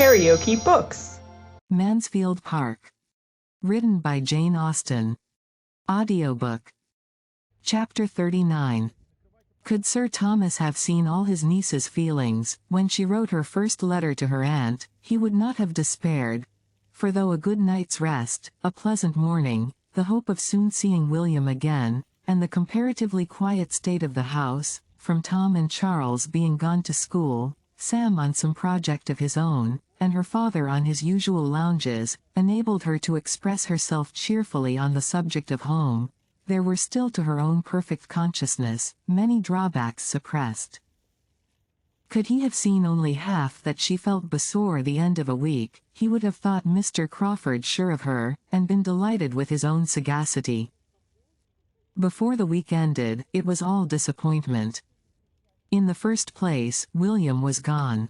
KaraokeBooks. Mansfield Park. Written by Jane Austen. Audiobook. Chapter 39. Could Sir Thomas have seen all his niece's feelings, when she wrote her first letter to her aunt, he would not have despaired. For though a good night's rest, a pleasant morning, the hope of soon seeing William again, and the comparatively quiet state of the house, from Tom and Charles being gone to school, Sam on some project of his own, and her father on his usual lounges, enabled her to express herself cheerfully on the subject of home, there were still to her own perfect consciousness many drawbacks suppressed. Could he have seen only half that she felt before the end of a week, he would have thought Mr. Crawford sure of her, and been delighted with his own sagacity. Before the week ended, it was all disappointment. In the first place, William was gone.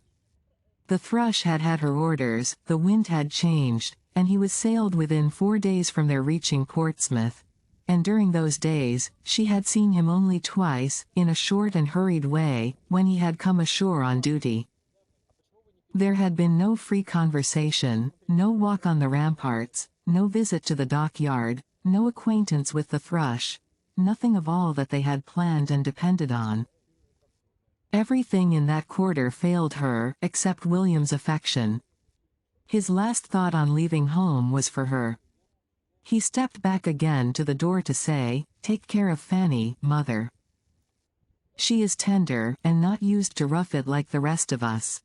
The Thrush had had her orders, the wind had changed, and he was sailed within 4 days from their reaching Portsmouth, and during those days, she had seen him only twice, in a short and hurried way, when he had come ashore on duty. There had been no free conversation, no walk on the ramparts, no visit to the dockyard, no acquaintance with the Thrush, nothing of all that they had planned and depended on. Everything in that quarter failed her, except William's affection. His last thought on leaving home was for her. He stepped back again to the door to say, "Take care of Fanny, mother. She is tender, and not used to rough it like the rest of us.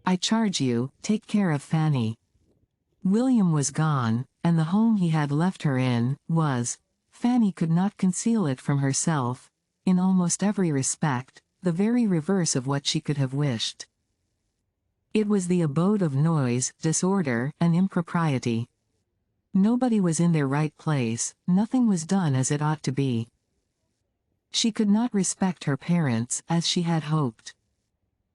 I charge you, take care of Fanny." William was gone, and the home he had left her in, was, Fanny could not conceal it from herself, in almost every respect, the very reverse of what she could have wished. It was the abode of noise, disorder, and impropriety. Nobody was in their right place, nothing was done as it ought to be. She could not respect her parents, as she had hoped.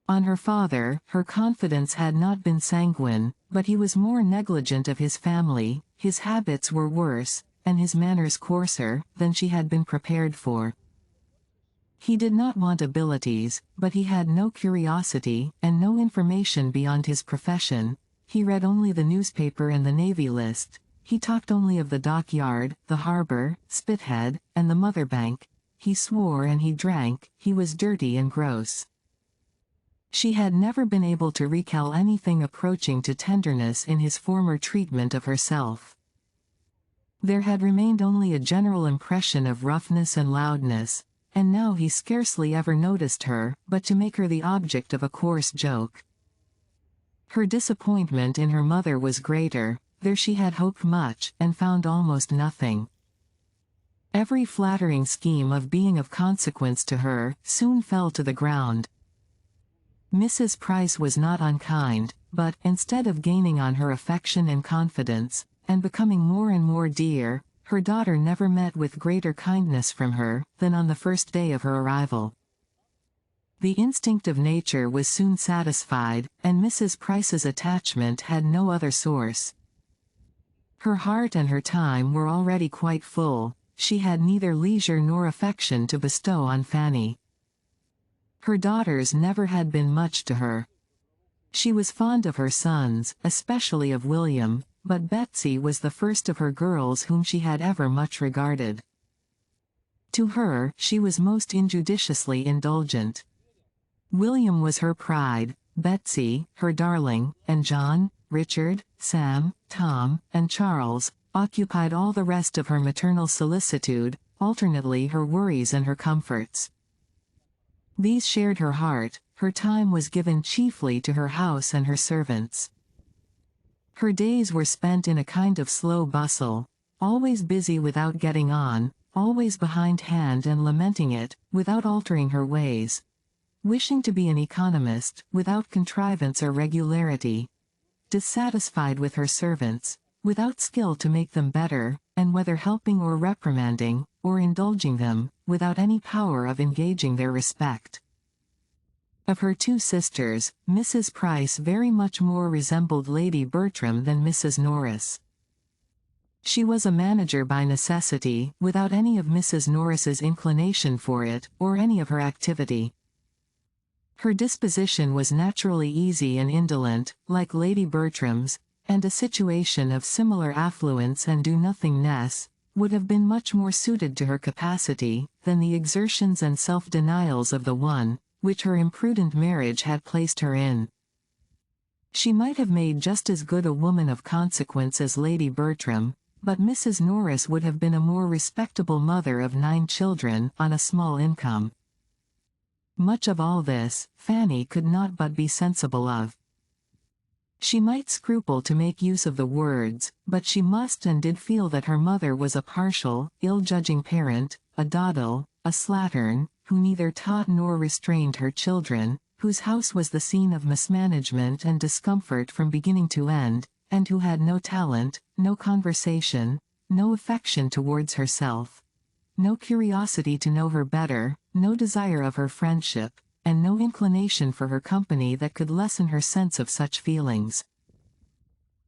On her father, her confidence had not been sanguine, but he was more negligent of his family, his habits were worse, and his manners coarser, than she had been prepared for. He did not want abilities, but he had no curiosity, and no information beyond his profession. He read only the newspaper and the Navy List. He talked only of the dockyard, the harbor, Spithead, and the Mother Bank. He swore and he drank, he was dirty and gross. She had never been able to recall anything approaching to tenderness in his former treatment of herself. There had remained only a general impression of roughness and loudness, and now he scarcely ever noticed her, but to make her the object of a coarse joke. Her disappointment in her mother was greater. There she had hoped much, and found almost nothing. Every flattering scheme of being of consequence to her, soon fell to the ground. Mrs. Price was not unkind, but, instead of gaining on her affection and confidence, and becoming more and more dear, her daughter never met with greater kindness from her, than on the first day of her arrival. The instinct of nature was soon satisfied, and Mrs. Price's attachment had no other source. Her heart and her time were already quite full, she had neither leisure nor affection to bestow on Fanny. Her daughters never had been much to her. She was fond of her sons, especially of William, but Betsy was the first of her girls whom she had ever much regarded. To her, she was most injudiciously indulgent. William was her pride, Betsy, her darling, and John, Richard, Sam, Tom, and Charles, occupied all the rest of her maternal solicitude, alternately her worries and her comforts. These shared her heart, her time was given chiefly to her house and her servants. Her days were spent in a kind of slow bustle, always busy without getting on, always behindhand and lamenting it, without altering her ways, wishing to be an economist, without contrivance or regularity, dissatisfied with her servants, without skill to make them better, and whether helping or reprimanding, or indulging them, without any power of engaging their respect. Of her 2 sisters, Mrs. Price very much more resembled Lady Bertram than Mrs. Norris. She was a manager by necessity, without any of Mrs. Norris's inclination for it, or any of her activity. Her disposition was naturally easy and indolent, like Lady Bertram's, and a situation of similar affluence and do-nothingness would have been much more suited to her capacity than the exertions and self-denials of the one, which her imprudent marriage had placed her in. She might have made just as good a woman of consequence as Lady Bertram, but Mrs. Norris would have been a more respectable mother of 9 children on a small income. Much of all this, Fanny could not but be sensible of. She might scruple to make use of the words, but she must and did feel that her mother was a partial, ill-judging parent, a dawdle, a slattern, who neither taught nor restrained her children, whose house was the scene of mismanagement and discomfort from beginning to end, and who had no talent, no conversation, no affection towards herself, no curiosity to know her better, no desire of her friendship, and no inclination for her company that could lessen her sense of such feelings.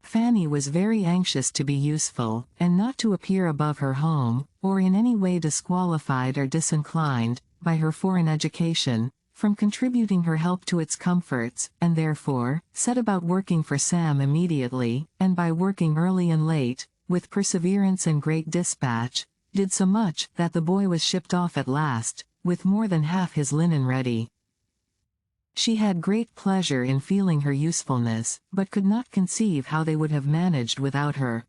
Fanny was very anxious to be useful, and not to appear above her home, or in any way disqualified or disinclined, by her foreign education, from contributing her help to its comforts, and therefore, set about working for Sam immediately, and by working early and late, with perseverance and great dispatch, did so much that the boy was shipped off at last, with more than half his linen ready. She had great pleasure in feeling her usefulness, but could not conceive how they would have managed without her.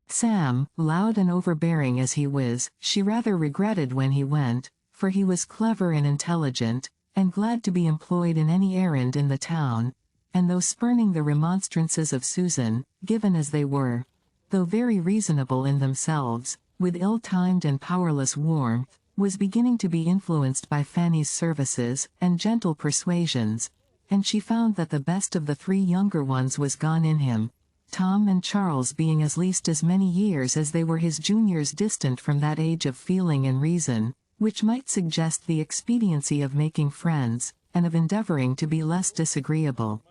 Sam, loud and overbearing as he was, she rather regretted when he went, for he was clever and intelligent, and glad to be employed in any errand in the town, and though spurning the remonstrances of Susan, given as they were, though very reasonable in themselves, with ill-timed and powerless warmth, was beginning to be influenced by Fanny's services and gentle persuasions, and she found that the best of the 3 younger ones was gone in him, Tom and Charles being at least as many years as they were his juniors distant from that age of feeling and reason, which might suggest the expediency of making friends, and of endeavoring to be less disagreeable.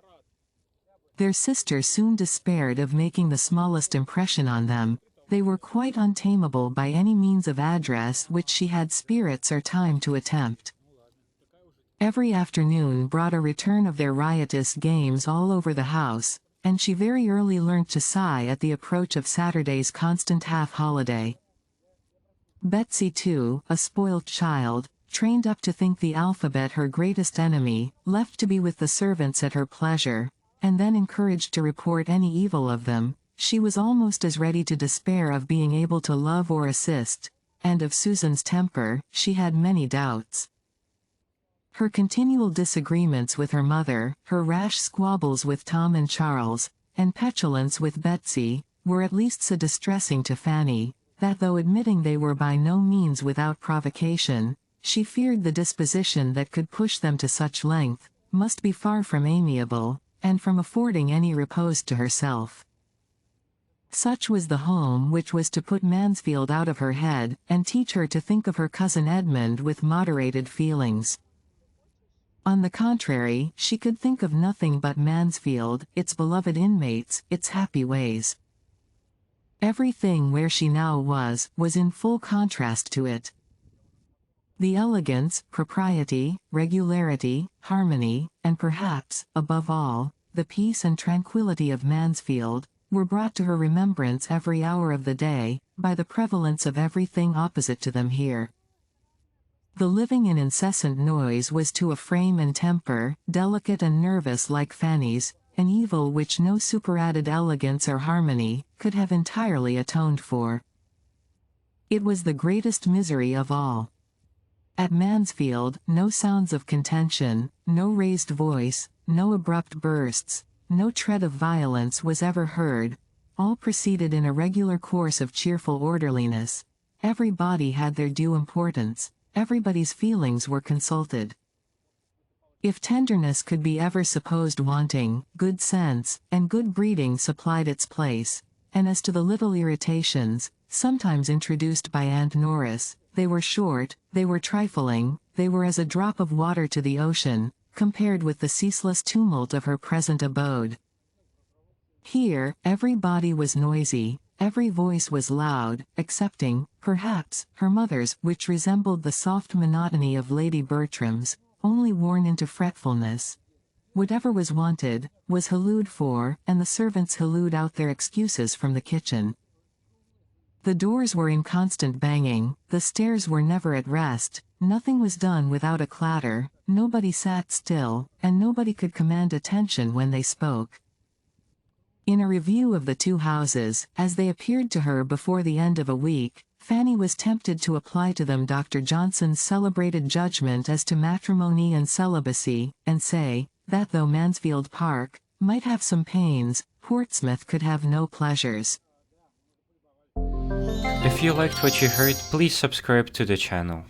Their sister soon despaired of making the smallest impression on them. They were quite untamable by any means of address which she had spirits or time to attempt. Every afternoon brought a return of their riotous games all over the house, and she very early learnt to sigh at the approach of Saturday's constant half-holiday. Betsy too, a spoilt child, trained up to think the alphabet her greatest enemy, left to be with the servants at her pleasure, and then encouraged to report any evil of them, she was almost as ready to despair of being able to love or assist, and of Susan's temper, she had many doubts. Her continual disagreements with her mother, her rash squabbles with Tom and Charles, and petulance with Betsy, were at least so distressing to Fanny, that though admitting they were by no means without provocation, she feared the disposition that could push them to such length, must be far from amiable, and from affording any repose to herself. Such was the home which was to put Mansfield out of her head, and teach her to think of her cousin Edmund with moderated feelings. On the contrary, she could think of nothing but Mansfield, its beloved inmates, its happy ways. Everything where she now was in full contrast to it. The elegance, propriety, regularity, harmony, and perhaps, above all, the peace and tranquility of Mansfield, were brought to her remembrance every hour of the day, by the prevalence of everything opposite to them here. The living and incessant noise was to a frame and temper, delicate and nervous like Fanny's, an evil which no superadded elegance or harmony could have entirely atoned for. It was the greatest misery of all. At Mansfield, no sounds of contention, no raised voice, no abrupt bursts, no tread of violence was ever heard. All proceeded in a regular course of cheerful orderliness. Everybody had their due importance. Everybody's feelings were consulted. If tenderness could be ever supposed wanting, good sense and good breeding supplied its place, and as to the little irritations, sometimes introduced by Aunt Norris, they were short, they were trifling, they were as a drop of water to the ocean, compared with the ceaseless tumult of her present abode. Here, every body was noisy, every voice was loud, excepting, perhaps, her mother's, which resembled the soft monotony of Lady Bertram's, only worn into fretfulness. Whatever was wanted, was hallooed for, and the servants hallooed out their excuses from the kitchen. The doors were in constant banging, the stairs were never at rest, nothing was done without a clatter, nobody sat still, and nobody could command attention when they spoke. In a review of the two houses, as they appeared to her before the end of a week, Fanny was tempted to apply to them Dr. Johnson's celebrated judgment as to matrimony and celibacy, and say, that though Mansfield Park might have some pains, Portsmouth could have no pleasures. If you liked what you heard, please subscribe to the channel.